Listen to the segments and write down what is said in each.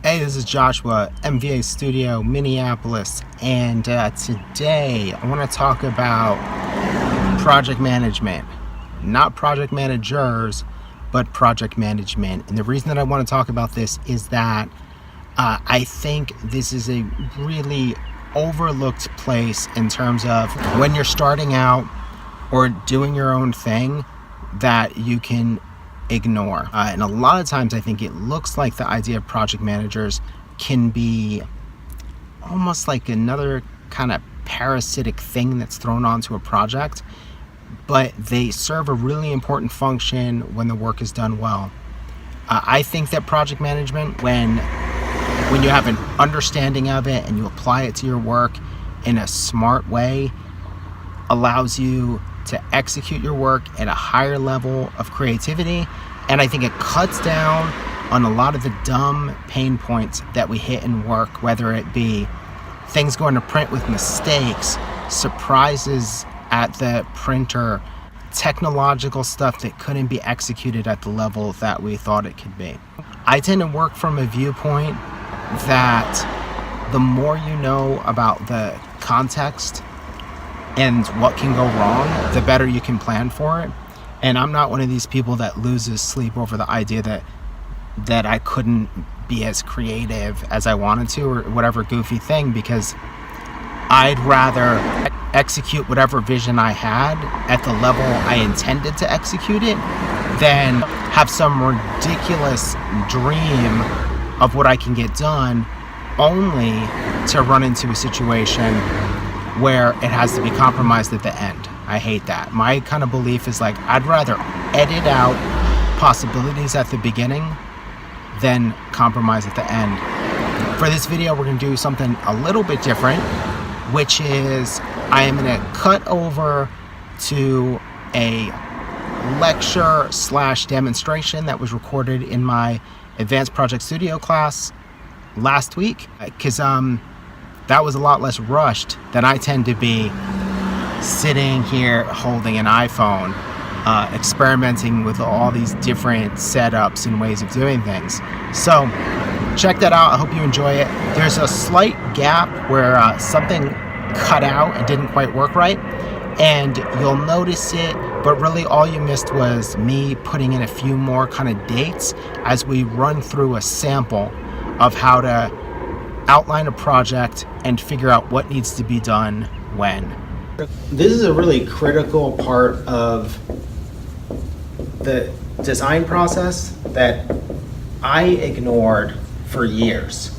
Hey, this is Joshua, MVA Studio, Minneapolis, and today I want to talk about project management. Not project managers, but project management. And the reason that I want to talk about this is that I think this is a really overlooked place in terms of when you're starting out or doing your own thing that you can ignore. And a lot of times I think it looks like the idea of project managers can be almost like another kind of parasitic thing that's thrown onto a project, but they serve a really important function when the work is done well. I think that project management, when you have an understanding of it and you apply it to your work in a smart way, allows you to execute your work at a higher level of creativity. And I think it cuts down on a lot of the dumb pain points that we hit in work, whether it be things going to print with mistakes, surprises at the printer, technological stuff that couldn't be executed at the level that we thought it could be. I tend to work from a viewpoint that the more you know about the context and what can go wrong, the better you can plan for it. And I'm not one of these people that loses sleep over the idea that I couldn't be as creative as I wanted to or whatever goofy thing, because I'd rather execute whatever vision I had at the level I intended to execute it than have some ridiculous dream of what I can get done only to run into a situation where it has to be compromised at the end. I hate that. My kind of belief is like, I'd rather edit out possibilities at the beginning than compromise at the end. For this video, we're gonna do something a little bit different, which is I am gonna cut over to a lecture / demonstration that was recorded in my Advanced Project Studio class last week, because that was a lot less rushed than I tend to be sitting here holding an iPhone, experimenting with all these different setups and ways of doing things. So check that out. I hope you enjoy it. There's a slight gap where something cut out and didn't quite work right, and you'll notice it, but really all you missed was me putting in a few more kind of dates as we run through a sample of how to outline a project and figure out what needs to be done when. This is a really critical part of the design process that I ignored for years.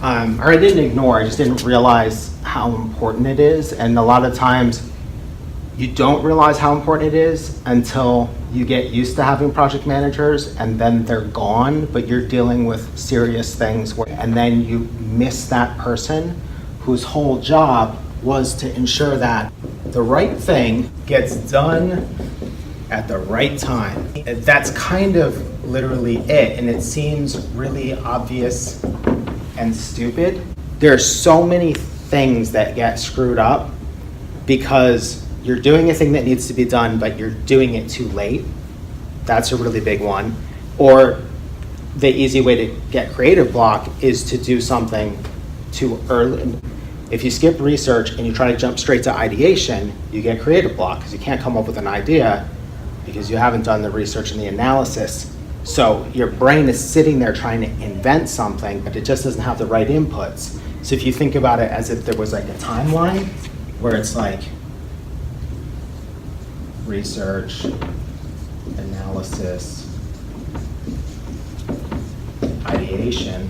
Or I didn't ignore, I just didn't realize how important it is. And a lot of times you don't realize how important it is until you get used to having project managers and then they're gone, but you're dealing with serious things and then you miss that person whose whole job was to ensure that the right thing gets done at the right time. That's kind of literally it, and it seems really obvious and stupid. There are so many things that get screwed up because you're doing a thing that needs to be done, but you're doing it too late. That's a really big one. Or the easy way to get creative block is to do something too early. If you skip research and you try to jump straight to ideation, you get creative block because you can't come up with an idea because you haven't done the research and the analysis. So your brain is sitting there trying to invent something, but it just doesn't have the right inputs. So if you think about it as if there was like a timeline where it's like research, analysis, ideation,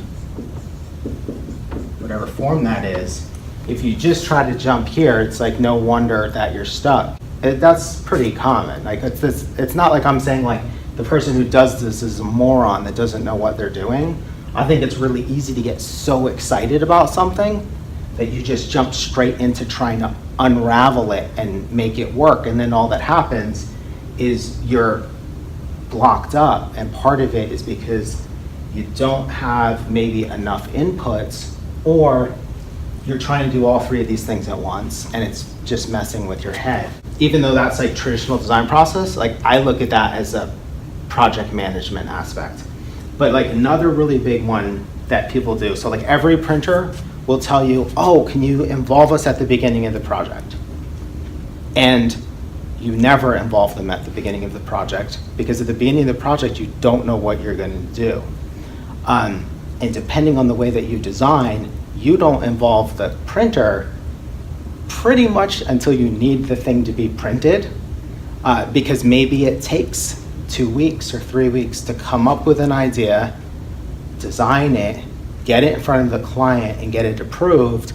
whatever form that is, if you just try to jump here, it's like no wonder that you're stuck. That's pretty common. Like it's not like I'm saying like the person who does this is a moron that doesn't know what they're doing. I think it's really easy to get so excited about something that you just jump straight into trying to unravel it and make it work. And then all that happens is you're blocked up. And part of it is because you don't have maybe enough inputs, or you're trying to do all three of these things at once and it's just messing with your head. Even though that's like traditional design process, like I look at that as a project management aspect. But like another really big one that people do, so like every printer will tell you, oh, can you involve us at the beginning of the project? And you never involve them at the beginning of the project, because at the beginning of the project, you don't know what you're going to do. And depending on the way that you design, you don't involve the printer pretty much until you need the thing to be printed, because maybe it takes 2 weeks or 3 weeks to come up with an idea, design it, get it in front of the client and get it approved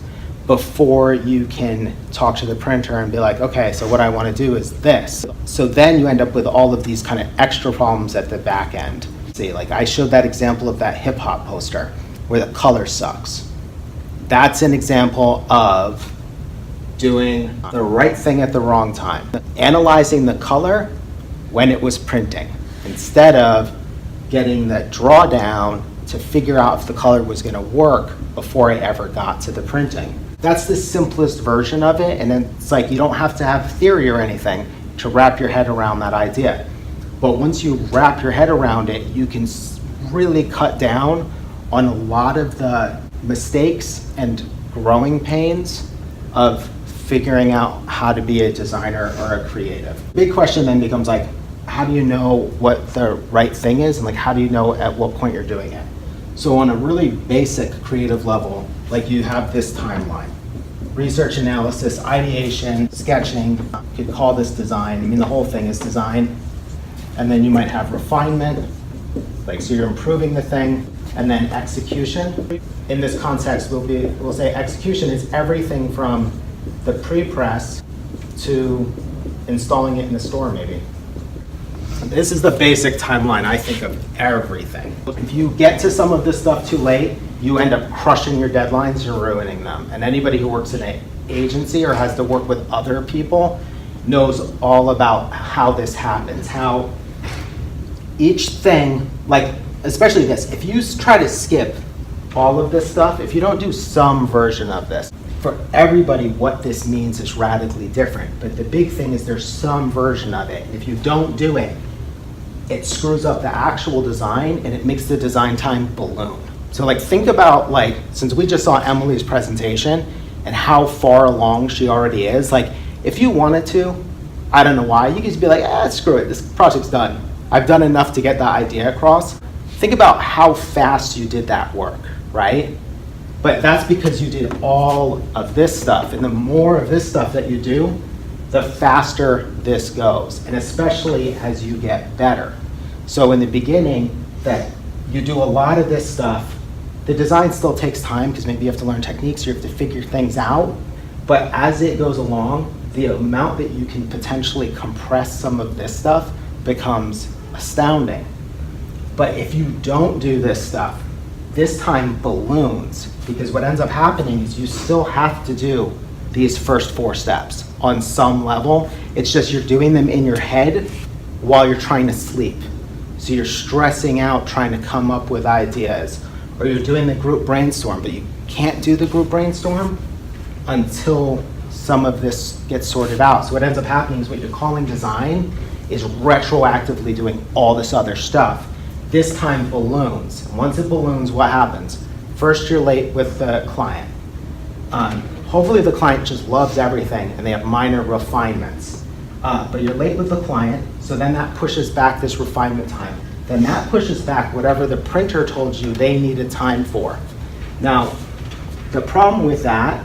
before you can talk to the printer and be like, okay, so what I want to do is this. So then you end up with all of these kind of extra problems at the back end. See, like I showed that example of that hip hop poster where the color sucks. That's an example of doing the right thing at the wrong time. Analyzing the color when it was printing, instead of getting the drawdown to figure out if the color was going to work before it ever got to the printing. That's the simplest version of it, and it's like you don't have to have theory or anything to wrap your head around that idea. But once you wrap your head around it, you can really cut down on a lot of the mistakes and growing pains of figuring out how to be a designer or a creative. Big question then becomes like, how do you know what the right thing is, and like how do you know at what point you're doing it? So on a really basic creative level, like you have this timeline: research, analysis, ideation, sketching. You could call this design. I mean, the whole thing is design. And then you might have refinement, like so you're improving the thing, and then execution. In this context, we'll say execution is everything from the pre-press to installing it in the store, maybe. This is the basic timeline, I think, of everything. If you get to some of this stuff too late, you end up crushing your deadlines and ruining them. And anybody who works in an agency or has to work with other people knows all about how this happens, how each thing, like especially this, if you try to skip all of this stuff, if you don't do some version of this, for everybody what this means is radically different. But the big thing is there's some version of it. If you don't do it, it screws up the actual design and it makes the design time balloon. So like think about, like, since we just saw Emily's presentation and how far along she already is, like if you wanted to, I don't know why, you could just be like, screw it, this project's done. I've done enough to get the idea across. Think about how fast you did that work, right? But that's because you did all of this stuff, and the more of this stuff that you do, the faster this goes, and especially as you get better. So in the beginning, that you do a lot of this stuff, the design still takes time because maybe you have to learn techniques, you have to figure things out, but as it goes along, the amount that you can potentially compress some of this stuff becomes astounding. But if you don't do this stuff, this time balloons, because what ends up happening is you still have to do these first 4 steps on some level. It's just you're doing them in your head while you're trying to sleep. So you're stressing out trying to come up with ideas, or you're doing the group brainstorm, but you can't do the group brainstorm until some of this gets sorted out. So what ends up happening is what you're calling design is retroactively doing all this other stuff. This time balloons. And once it balloons, what happens? First, you're late with the client. Hopefully the client just loves everything and they have minor refinements. But you're late with the client, so then that pushes back this refinement time. Then that pushes back whatever the printer told you they needed time for. Now, the problem with that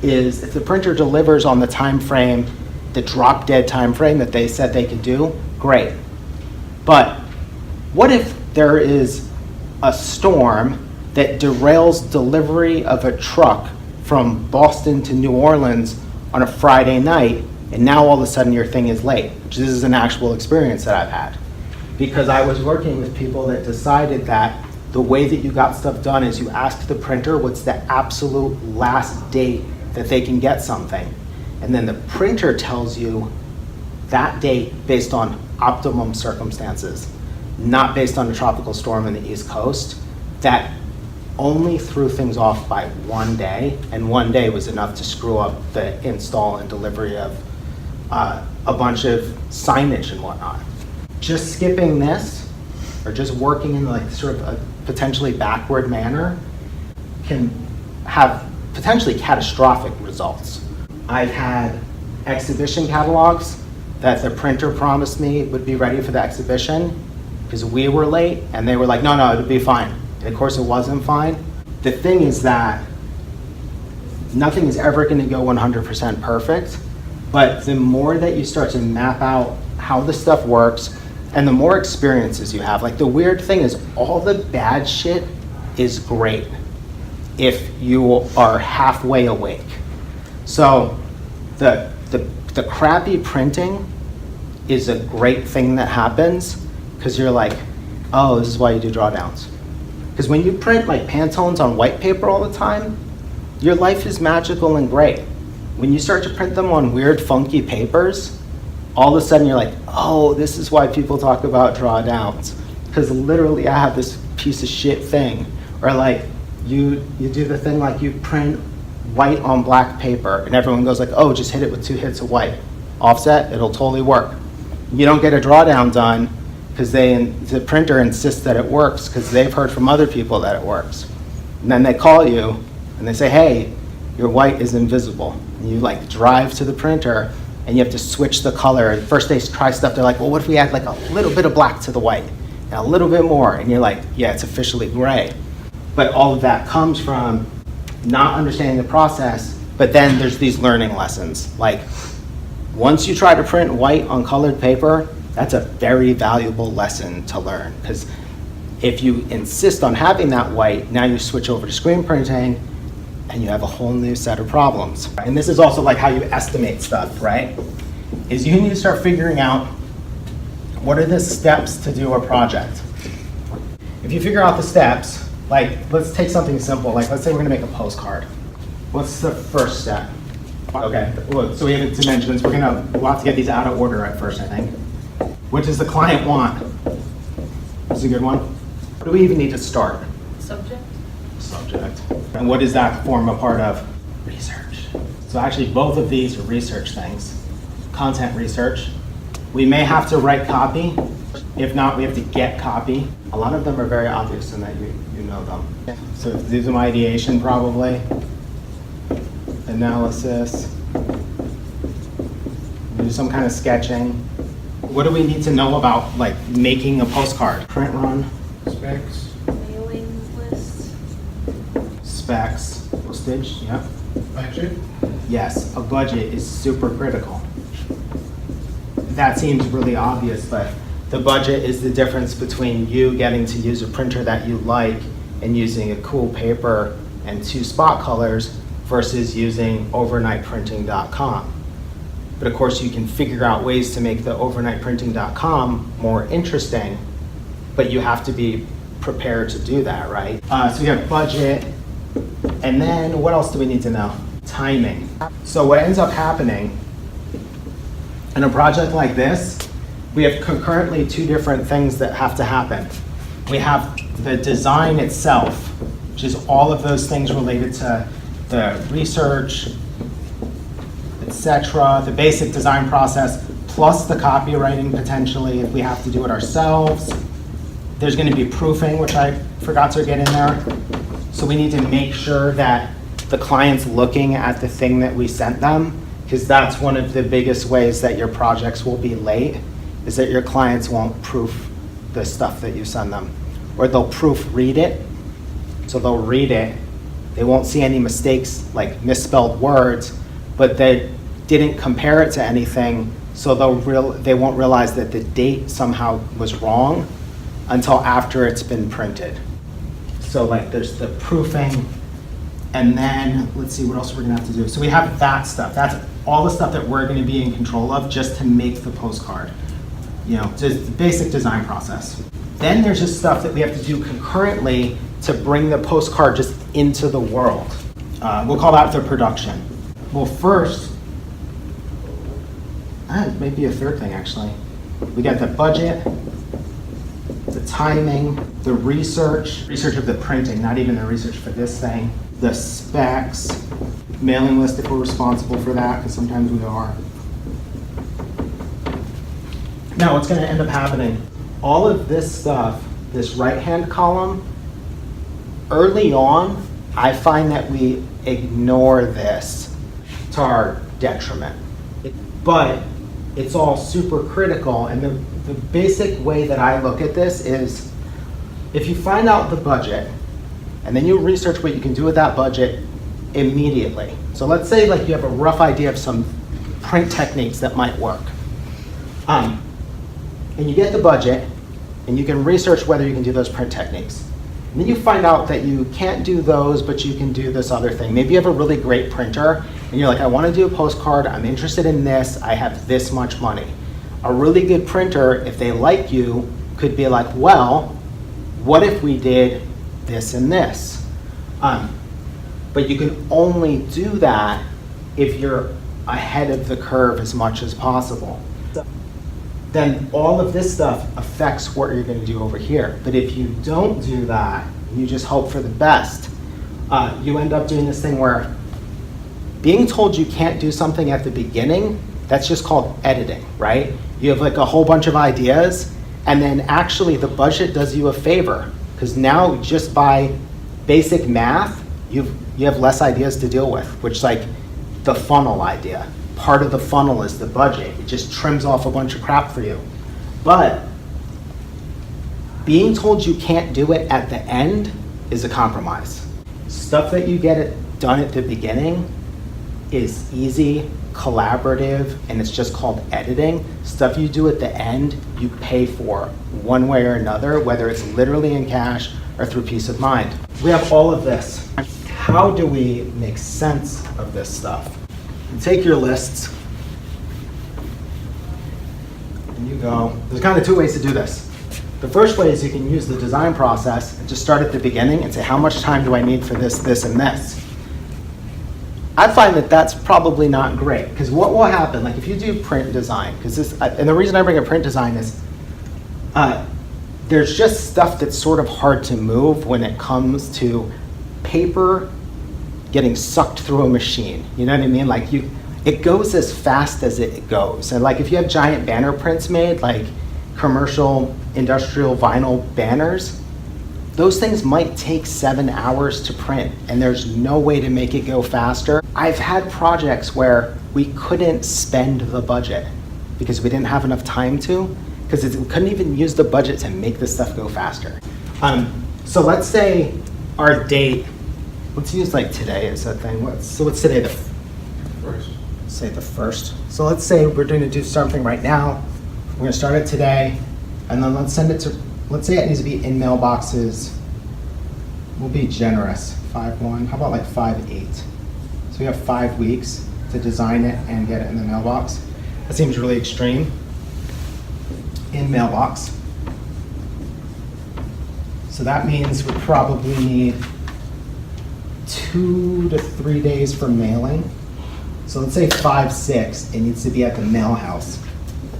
is if the printer delivers on the time frame, the drop dead time frame that they said they could do, great. But what if there is a storm that derails delivery of a truck from Boston to New Orleans on a Friday night, and now all of a sudden your thing is late, which this is an actual experience that I've had. Because I was working with people that decided that the way that you got stuff done is you ask the printer what's the absolute last date that they can get something. And then the printer tells you that date based on optimum circumstances, not based on a tropical storm in the East Coast. That only threw things off by 1 day, and 1 day was enough to screw up the install and delivery of a bunch of signage and whatnot. Just skipping this, or just working in like sort of a potentially backward manner can have potentially catastrophic results. I've had exhibition catalogs that the printer promised me would be ready for the exhibition because we were late, and they were like, no, it'll be fine. And of course it wasn't fine. The thing is that nothing is ever going to go 100% perfect, but the more that you start to map out how this stuff works, and the more experiences you have, like the weird thing is all the bad shit is great if you are halfway awake. So the crappy printing is a great thing that happens because you're like, oh, this is why you do drawdowns. Because when you print like Pantones on white paper all the time, your life is magical and great. When you start to print them on weird, funky papers, all of a sudden you're like, oh, this is why people talk about drawdowns. Because literally I have this piece of shit thing. Or like you do the thing like you print white on black paper and everyone goes like, oh, just hit it with 2 hits of white. Offset, it'll totally work. You don't get a drawdown done because the printer insists that it works because they've heard from other people that it works. And then they call you and they say, hey, your white is invisible. And you like drive to the printer and you have to switch the color. And first they try stuff, they're like, well, what if we add like a little bit of black to the white and a little bit more? And you're like, yeah, it's officially gray. But all of that comes from not understanding the process, but then there's these learning lessons. Like once you try to print white on colored paper, that's a very valuable lesson to learn, because if you insist on having that white, now you switch over to screen printing and you have a whole new set of problems. And this is also like how you estimate stuff, right? Is you need to start figuring out what are the steps to do a project. If you figure out the steps, like let's take something simple, like let's say we're gonna make a postcard. What's the first step? Okay, so we have dimensions. We'll have to get these out of order at first, I think. What does the client want? This is a good one. What do we even need to start? Subject. And what does that form a part of? Research. So actually both of these are research things. Content research. We may have to write copy. If not, we have to get copy. A lot of them are very obvious in that you know them. So do some ideation probably. Analysis. Do some kind of sketching. What do we need to know about like making a postcard? Print run. Specs. Mailing list. Specs. Postage, yep. Budget. Yes, a budget is super critical. That seems really obvious, but the budget is the difference between you getting to use a printer that you like and using a cool paper and 2 spot colors versus using overnightprinting.com. But of course you can figure out ways to make the overnightprinting.com more interesting, but you have to be prepared to do that, right? So we have budget, and then what else do we need to know? Timing. So what ends up happening in a project like this, we have concurrently 2 different things that have to happen. We have the design itself, which is all of those things related to the research, etc., the basic design process, plus the copywriting potentially if we have to do it ourselves. There's going to be proofing, which I forgot to get in there. So we need to make sure that the client's looking at the thing that we sent them, because that's one of the biggest ways that your projects will be late, is that your clients won't proof the stuff that you send them. Or they'll proofread it. So they'll read it. They won't see any mistakes like misspelled words, but they didn't compare it to anything, so they won't realize that the date somehow was wrong until after it's been printed. So like there's the proofing, and then let's see what else we're gonna have to do. So we have that stuff. That's all the stuff that we're gonna be in control of just to make the postcard. Just the basic design process. Then there's just stuff that we have to do concurrently to bring the postcard just into the world. We'll call that the production. Well, first, maybe a third thing actually. We got the budget, the timing, the research of the printing, not even the research for this thing, the specs, mailing list if we're responsible for that, because sometimes we are. Now what's going to end up happening, all of this stuff this right-hand column, early on, I find that we ignore this to our detriment. But it's all super critical, and the basic way that I look at this is if you find out the budget, and then you research what you can do with that budget immediately. So let's say like you have a rough idea of some print techniques that might work. And you get the budget, and you can research whether you can do those print techniques. And then you find out that you can't do those, but you can do this other thing. Maybe you have a really great printer, and you're like, I want to do a postcard, I'm interested in this, I have this much money. A really good printer, if they like you, could be like, well, what if we did this and this? But you can only do that if you're ahead of the curve as much as possible. Then all of this stuff affects what you're going to do over here. But if you don't do that, you just hope for the best, you end up doing this thing where being told you can't do something at the beginning, that's just called editing, right? You have like a whole bunch of ideas, and then actually the budget does you a favor, because now just by basic math, you have less ideas to deal with, which is like the funnel idea. Part of the funnel is the budget. It just trims off a bunch of crap for you. But being told you can't do it at the end is a compromise. Stuff that you get it done at the beginning is easy, collaborative, and it's just called editing. Stuff you do at the end, you pay for one way or another, whether it's literally in cash or through peace of mind. We have all of this. How do we make sense of this stuff? You take your lists, and you go. There's kind of two ways to do this. The first way is you can use the design process and just start at the beginning and say, how much time do I need for this, this, and this? I find that that's probably not great, because what will happen, like if you do print design, because this, and the reason I bring up print design is there's just stuff that's sort of hard to move when it comes to paper getting sucked through a machine. You know what I mean? Like it goes as fast as it goes. And like if you have giant banner prints made, like commercial, industrial vinyl banners, those things might take 7 hours to print, and there's no way to make it go faster. I've had projects where we couldn't spend the budget because we didn't have enough time to, because we couldn't even use the budget to make this stuff go faster. So let's say our date, let's use like today as a thing. What's today? The First. Say the 1st. So let's say we're going to do something right now. We're going to start it today, and then let's send it to, let's say it needs to be in mailboxes. We'll be generous, 5/1. How about like 5/8? So we have 5 weeks to design it and get it in the mailbox. That seems really extreme. In mailbox. So that means we probably need 2 to 3 days for mailing. So let's say 5/6, it needs to be at the mail house.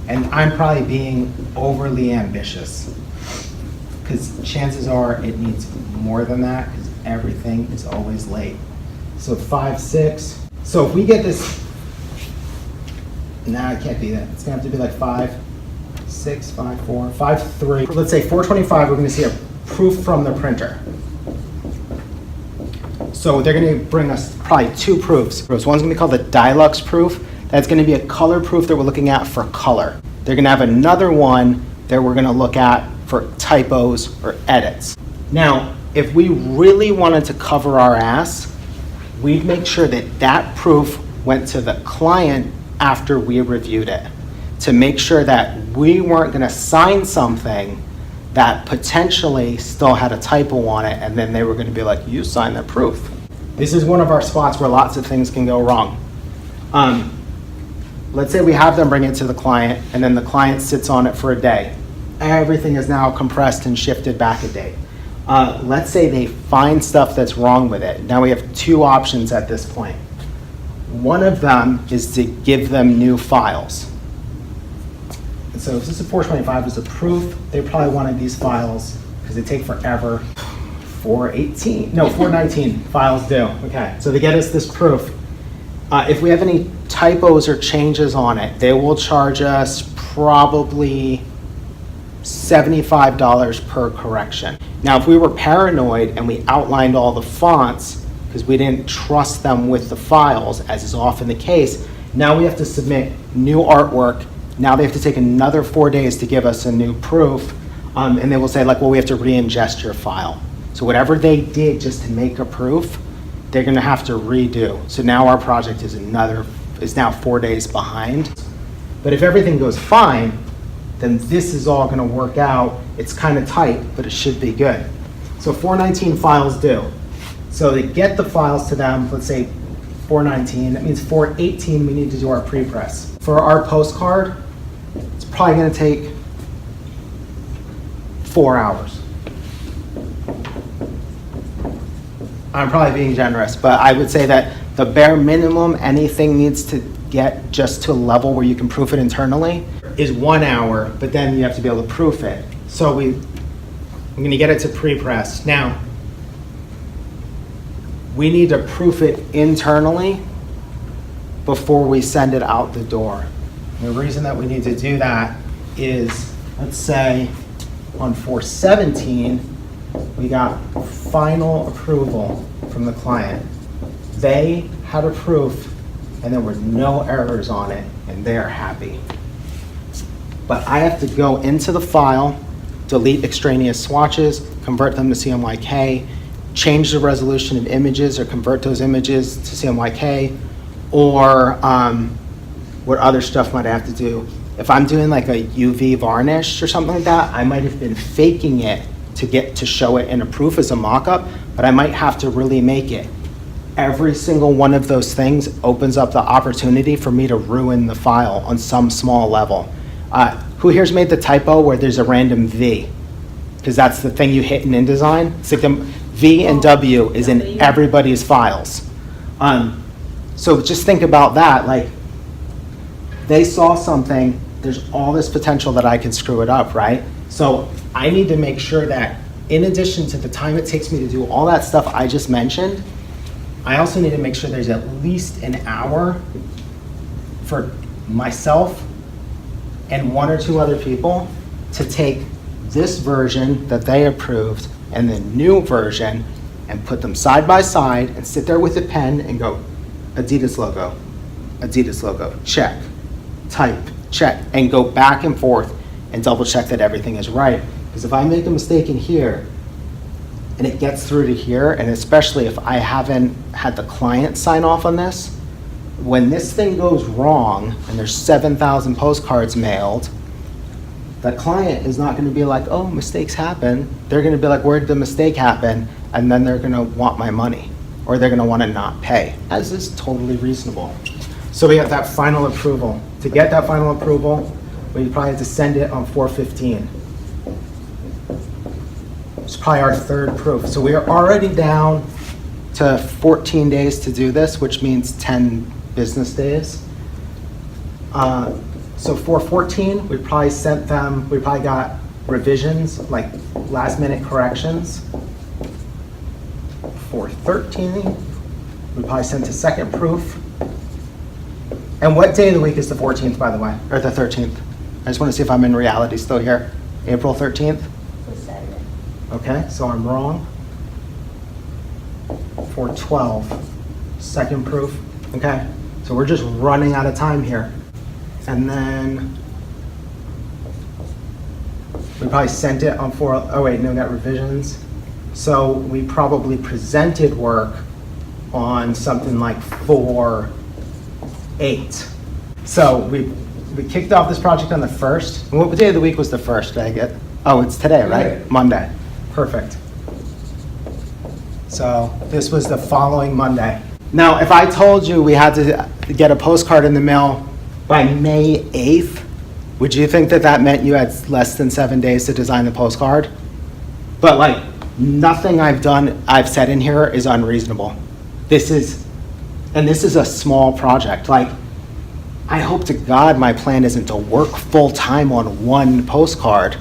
And I'm probably being overly ambitious, because chances are it needs more than that, because everything is always late. So 5/6. So if we get this, nah, it can't be that. It's gonna have to be like 5/6, 5/4, 5/3. Let's say 4/25, we're gonna see a proof from the printer. So they're gonna bring us probably 2 proofs. One's gonna be called the Dilux proof. That's gonna be a color proof that we're looking at for color. They're gonna have another one that we're gonna look at for typos or edits. Now, if we really wanted to cover our ass, we'd make sure that that proof went to the client after we reviewed it, to make sure that we weren't gonna sign something that potentially still had a typo on it, and then they were gonna be like, you signed the proof. This is one of our spots where lots of things can go wrong. Let's say we have them bring it to the client, and then the client sits on it for a day. Everything is now compressed and shifted back a day. Let's say they find stuff that's wrong with it. Now we have 2 options at this point. One of them is to give them new files. And so if this is 425 is a proof, they probably wanted these files because they take forever. 419 files do. Okay, so they get us this proof. If we have any typos or changes on it, they will charge us probably $75 per correction. Now, if we were paranoid and we outlined all the fonts because we didn't trust them with the files, as is often the case, now we have to submit new artwork. Now they have to take another 4 days to give us a new proof, and they will say like, well, we have to re-ingest your file. So whatever they did just to make a proof, they're gonna have to redo. So now our project is now 4 days behind. But if everything goes fine, then this is all gonna work out. It's kind of tight, but it should be good. So 419 files due. So to get the files to them, let's say 419, that means 418 we need to do our pre-press. For our postcard, it's probably gonna take 4 hours. I'm probably being generous, but I would say that the bare minimum anything needs to get just to a level where you can proof it internally is 1 hour, but then you have to be able to proof it. So I'm gonna get it to pre-press. Now, we need to proof it internally before we send it out the door. And the reason that we need to do that is, let's say on 417, we got final approval from the client. They had a proof and there were no errors on it and they're happy. But I have to go into the file, delete extraneous swatches, convert them to CMYK, change the resolution of images or convert those images to CMYK, or what other stuff might I have to do. If I'm doing like a UV varnish or something like that, I might have been faking it to show it in a proof as a mock-up, but I might have to really make it. Every single one of those things opens up the opportunity for me to ruin the file on some small level. Who here's made the typo where there's a random V? Because that's the thing you hit in InDesign. It's like the V and W is in everybody's files. So just think about that. Like, they saw something, there's all this potential that I can screw it up, right? So I need to make sure that in addition to the time it takes me to do all that stuff I just mentioned, I also need to make sure there's at least an hour for myself and 1 or 2 other people to take this version that they approved and the new version and put them side by side and sit there with a pen and go, Adidas logo, check, type, check, and go back and forth and double check that everything is right. Because if I make a mistake in here and it gets through to here, and especially if I haven't had the client sign off on this, when this thing goes wrong and there's 7,000 postcards mailed, the client is not going to be like, oh, mistakes happen. They're going to be like, where did the mistake happen? And then they're going to want my money, or they're going to want to not pay, as is totally reasonable. So we have that final approval. To get that final approval, we probably have to send it on 4/15. It's probably our 3rd proof. So we are already down to 14 days to do this, which means 10 business days. So 4/14, we probably got revisions, like last minute corrections. 4/13, we probably sent a second proof. And what day of the week is the 14th, by the way, or the 13th? I just want to see if I'm in reality still here. April 13th? Saturday. Okay, so I'm wrong. 4/12, second proof. Okay, so we're just running out of time here. And then we probably sent it on oh wait, no, we got revisions. So we probably presented work on something like 4/8. So we kicked off this project on the 1st. And what day of the week was the 1st? Did I get? Oh, it's today, right? Monday. Perfect. So this was the following Monday. Now, if I told you we had to get a postcard in the mail by May 8th, would you think that that meant you had less than 7 days to design the postcard? But like, nothing I've said in here is unreasonable. This is a small project. Like, I hope to God my plan isn't to work full time on one postcard,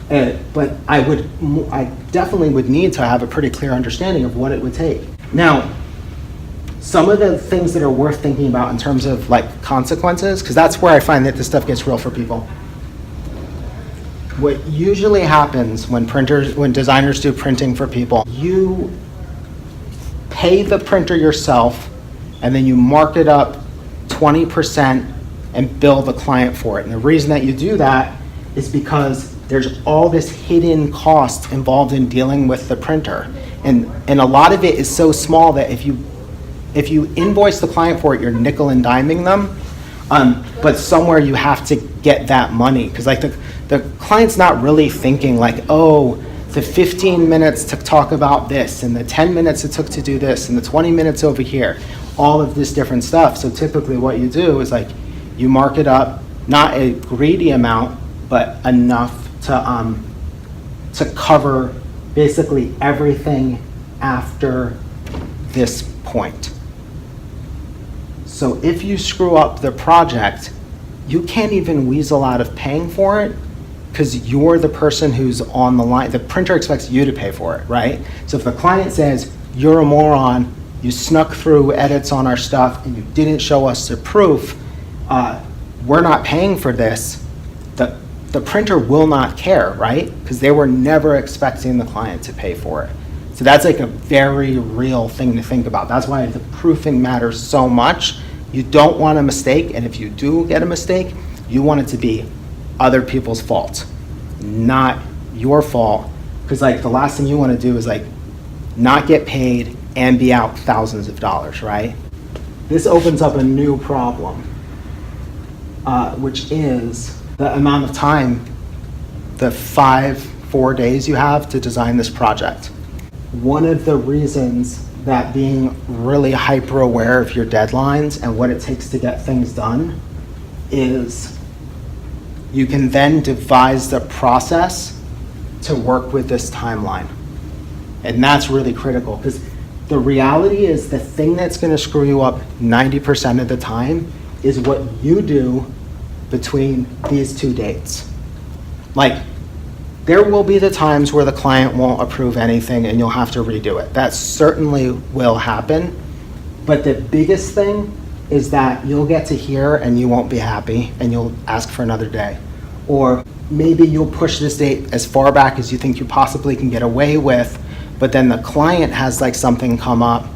but I definitely would need to have a pretty clear understanding of what it would take. Now, some of the things that are worth thinking about in terms of like consequences, because that's where I find that this stuff gets real for people. What usually happens when designers do printing for people, you pay the printer yourself and then you mark it up 20% and bill the client for it. And the reason that you do that is because there's all this hidden cost involved in dealing with the printer. And a lot of it is so small that if you invoice the client for it, you're nickel and diming them. But somewhere you have to get that money, because like the client's not really thinking like, oh, the 15 minutes to talk about this and the 10 minutes it took to do this and the 20 minutes over here, all of this different stuff. So typically what you do is like you mark it up, not a greedy amount, but enough to cover basically everything after this point. So if you screw up the project, you can't even weasel out of paying for it because you're the person who's on the line. The printer expects you to pay for it, right? So if the client says, you're a moron, you snuck through edits on our stuff and you didn't show us the proof, we're not paying for this, the printer will not care, right? Because they were never expecting the client to pay for it. So that's like a very real thing to think about. That's why the proofing matters so much. You don't want a mistake, and if you do get a mistake, you want it to be other people's fault, not your fault. Because like the last thing you want to do is like not get paid and be out thousands of dollars, right? This opens up a new problem, which is the amount of time, the 4 days you have to design this project. One of the reasons that being really hyper aware of your deadlines and what it takes to get things done is you can then devise the process to work with this timeline. And that's really critical because the reality is the thing that's going to screw you up 90% of the time is what you do between these two dates. Like, there will be the times where the client won't approve anything and you'll have to redo it. That certainly will happen. But the biggest thing is that you'll get to here and you won't be happy and you'll ask for another day. Or maybe you'll push this date as far back as you think you possibly can get away with, but then the client has like something come up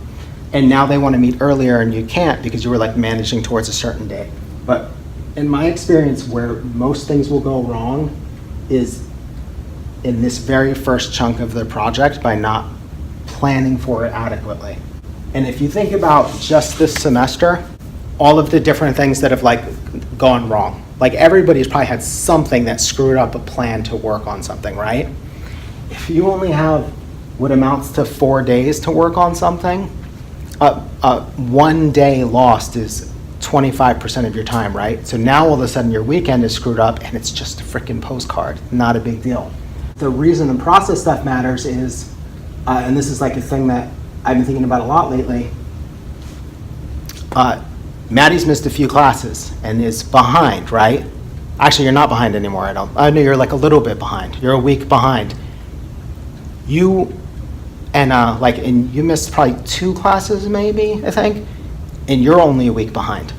and now they want to meet earlier and you can't because you were like managing towards a certain date. But in my experience, where most things will go wrong is in this very first chunk of the project by not planning for it adequately. And if you think about just this semester, all of the different things that have like gone wrong, like everybody's probably had something that screwed up a plan to work on something, right? If you only have what amounts to 4 days to work on something, 1 day lost is 25% of your time, right? So now all of a sudden your weekend is screwed up and it's just a freaking postcard, not a big deal. The reason the process stuff matters is, and this is like a thing that I've been thinking about a lot lately, Maddie's missed a few classes and is behind, right? Actually, you're not behind anymore, I know you're like a little bit behind. You're a week behind. You missed probably 2 classes maybe, I think, and you're only a week behind.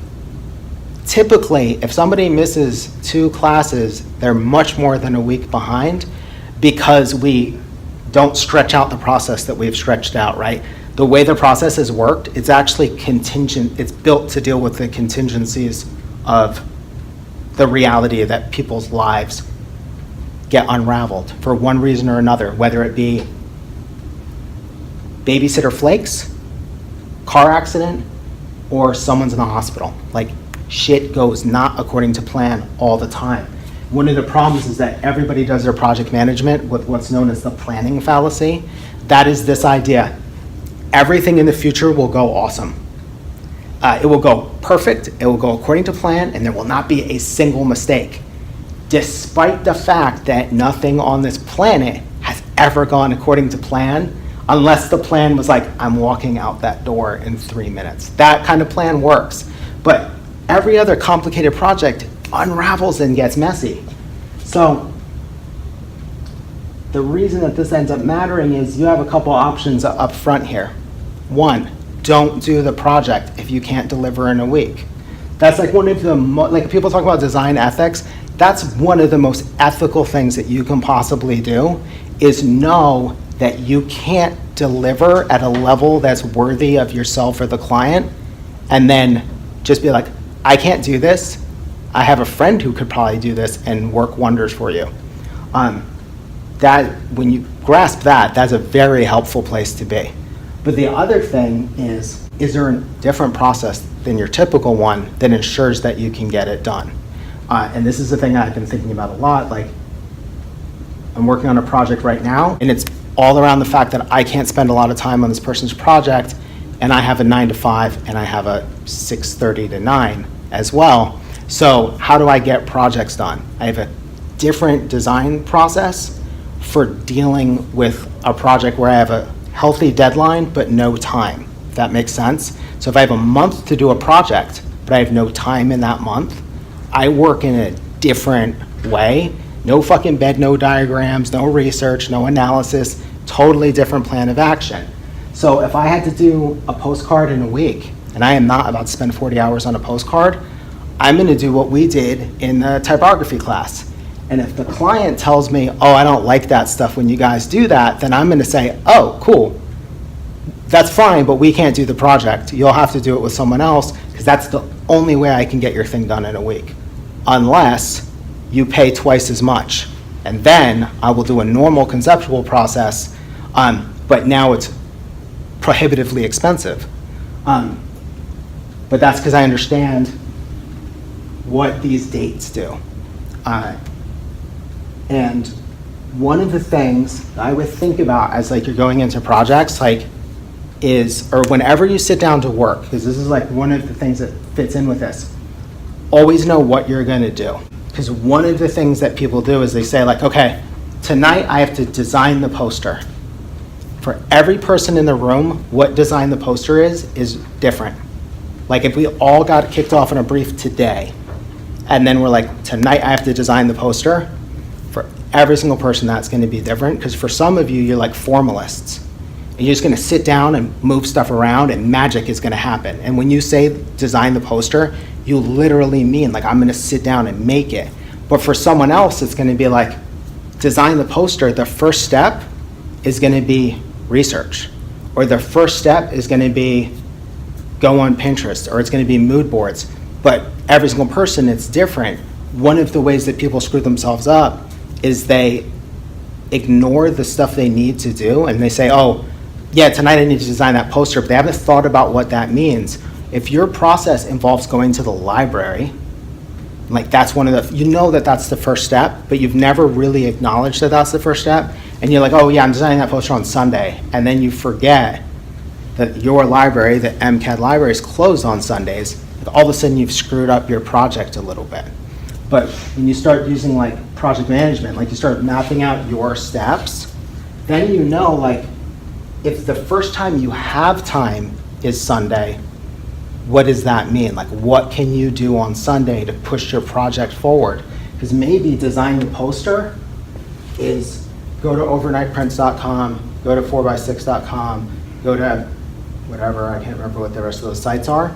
Typically, if somebody misses 2 classes, they're much more than a week behind because we don't stretch out the process that we've stretched out, right? The way the process has worked, it's actually contingent, it's built to deal with the contingencies of the reality that people's lives get unraveled for one reason or another, whether it be babysitter flakes, car accident, or someone's in the hospital. Like, shit goes not according to plan all the time. One of the problems is that everybody does their project management with what's known as the planning fallacy. That is this idea. Everything in the future will go awesome. It will go perfect, it will go according to plan, and there will not be a single mistake, despite the fact that nothing on this planet has ever gone according to plan, unless the plan was like, I'm walking out that door in 3 minutes. That kind of plan works. But every other complicated project unravels and gets messy. So the reason that this ends up mattering is you have a couple options up front here. 1, don't do the project if you can't deliver in a week. That's like one of the, like people talk about design ethics. that's one of the most ethical things that you can possibly do, is know that you can't deliver at a level that's worthy of yourself or the client, and then just be like, I can't do this. I have a friend who could probably do this and work wonders for you. That when you grasp that, that's a very helpful place to be. But the other thing is there a different process than your typical one that ensures that you can get it done? And this is the thing I've been thinking about a lot. Like, I'm working on a project right now, and it's all around the fact that I can't spend a lot of time on this person's project, and I have a 9 to 5, and I have a 6:30 to 9 as well. So how do I get projects done? I have a different design process for dealing with a project where I have a healthy deadline but no time, if that makes sense. So if I have a month to do a project, but I have no time in that month, I work in a different way. No fucking bed, no diagrams, no research, no analysis, totally different plan of action. So if I had to do a postcard in a week, and I am not about to spend 40 hours on a postcard, I'm gonna do what we did in the typography class. And if the client tells me, oh, I don't like that stuff when you guys do that, then I'm gonna say, oh, cool. That's fine, but we can't do the project. You'll have to do it with someone else, because that's the only way I can get your thing done in a week. Unless you pay twice as much. And then I will do a normal conceptual process, but now it's prohibitively expensive. But that's because I understand what these dates do. And one of the things I would think about as like you're going into projects, like or whenever you sit down to work, because this is like one of the things that fits in with this, always know what you're gonna do. Because one of the things that people do is they say like, okay, tonight I have to design the poster. For every person in the room, what design the poster is different. Like if we all got kicked off in a brief today, and then we're like, tonight I have to design the poster, for every single person that's gonna be different, because for some of you, you're like formalists. And you're just gonna sit down and move stuff around and magic is gonna happen. And when you say design the poster, you literally mean like I'm gonna sit down and make it. But for someone else, it's gonna be like, design the poster, the first step is gonna be research. Or the first step is gonna be go on Pinterest, or it's gonna be mood boards. But every single person, it's different. One of the ways that people screw themselves up is they ignore the stuff they need to do, and they say, oh, yeah, tonight I need to design that poster, but they haven't thought about what that means. If your process involves going to the library, like that's one of the, you know that that's the first step, but you've never really acknowledged that that's the first step, and you're like, oh yeah, I'm designing that poster on Sunday, and then you forget that your library, the MCAD library, is closed on Sundays. All of a sudden you've screwed up your project a little bit. But when you start using like project management, like you start mapping out your steps, then you know like if the first time you have time is Sunday, what does that mean? Like what can you do on Sunday to push your project forward? Because maybe design the poster is go to overnightprints.com, go to 4x6.com, go to whatever, I can't remember what the rest of those sites are.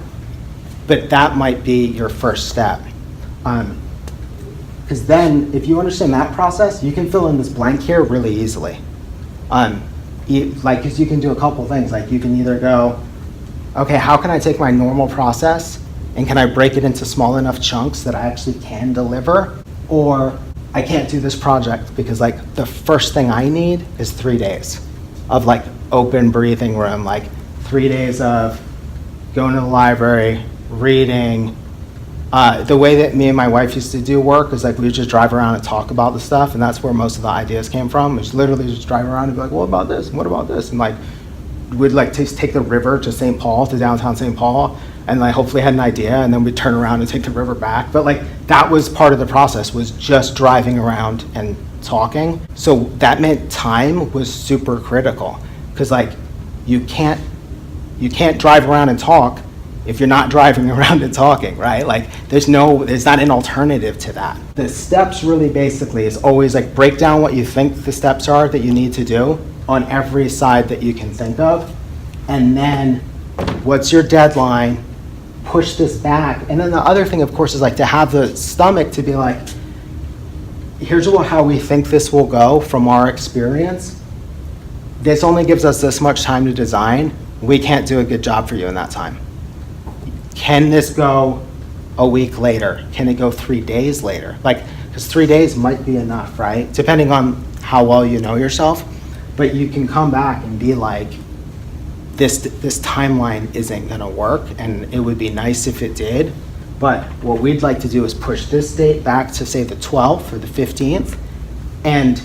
But that might be your first step. Because then, if you understand that process, you can fill in this blank here really easily. Because you can do a couple things. Like you can either go, okay, how can I take my normal process and can I break it into small enough chunks that I actually can deliver? Or I can't do this project because like the first thing I need is 3 days of like open breathing room, like 3 days of going to the library, reading. The way that me and my wife used to do work is like we would just drive around and talk about the stuff, and that's where most of the ideas came from. It's literally just drive around and be like, what about this? And what about this? And like we'd like take the river to St. Paul, to downtown St. Paul, and like hopefully had an idea, and then we'd turn around and take the river back. But like that was part of the process, was just driving around and talking. So that meant time was super critical, because like you can't drive around and talk if you're not driving around and talking, right? Like there's not an alternative to that. The steps really basically is always like break down what you think the steps are that you need to do on every side that you can think of. And then what's your deadline? Push this back. And then the other thing, of course, is like to have the stomach to be like, here's how we think this will go from our experience. This only gives us this much time to design. We can't do a good job for you in that time. Can this go a week later? Can it go 3 days later? Like, because 3 days might be enough, right? Depending on how well you know yourself. But you can come back and be like, this timeline isn't gonna work, and it would be nice if it did. But what we'd like to do is push this date back to, say, the 12th or the 15th. And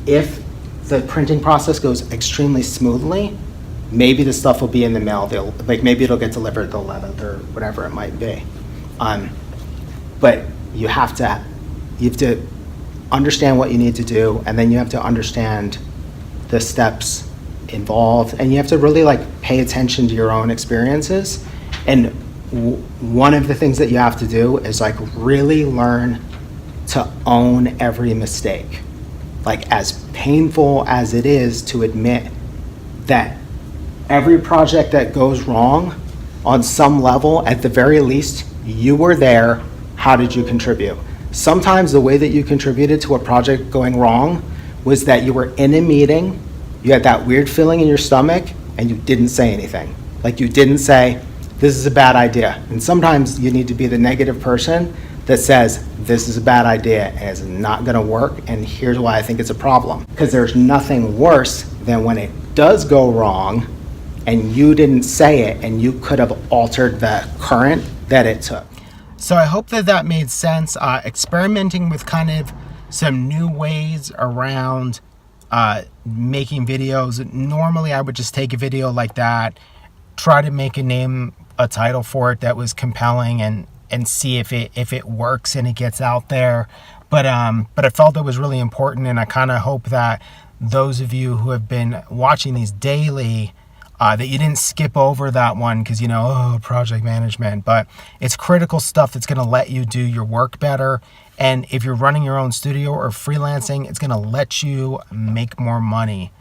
if the printing process goes extremely smoothly, maybe the stuff will be in the mail. Maybe it'll get delivered the 11th or whatever it might be. But you have to understand what you need to do, and then you have to understand the steps involved, and you have to really pay attention to your own experiences. And one of the things that you have to do is really learn to own every mistake. As painful as it is to admit that every project that goes wrong, on some level, at the very least, you were there. How did you contribute? Sometimes the way that you contributed to a project going wrong was that you were in a meeting, you had that weird feeling in your stomach, and you didn't say anything. You didn't say, this is a bad idea. And sometimes you need to be the negative person that says, this is a bad idea and it's not gonna work, and here's why I think it's a problem. Because there's nothing worse than when it does go wrong and you didn't say it, and you could have altered the current that it took. So I hope that made sense. Experimenting with kind of some new ways around making videos. Normally I would just take a video like that, try to make a title for it that was compelling, and see if it works and it gets out there. But I felt it was really important, and I kind of hope that those of you who have been watching these daily, that you didn't skip over that one because, project management. But it's critical stuff that's going to let you do your work better. And if you're running your own studio or freelancing, it's going to let you make more money.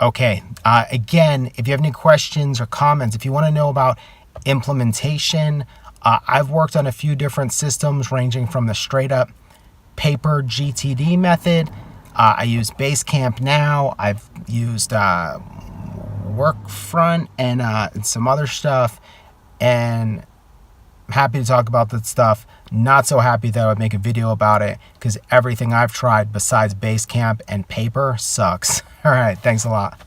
Okay, again, if you have any questions or comments, if you want to know about implementation, I've worked on a few different systems ranging from the straight up paper GTD method. I use Basecamp now. I've used Workfront and some other stuff, and I'm happy to talk about that stuff. Not so happy that I would make a video about it because everything I've tried besides Basecamp and paper sucks. All right, thanks a lot.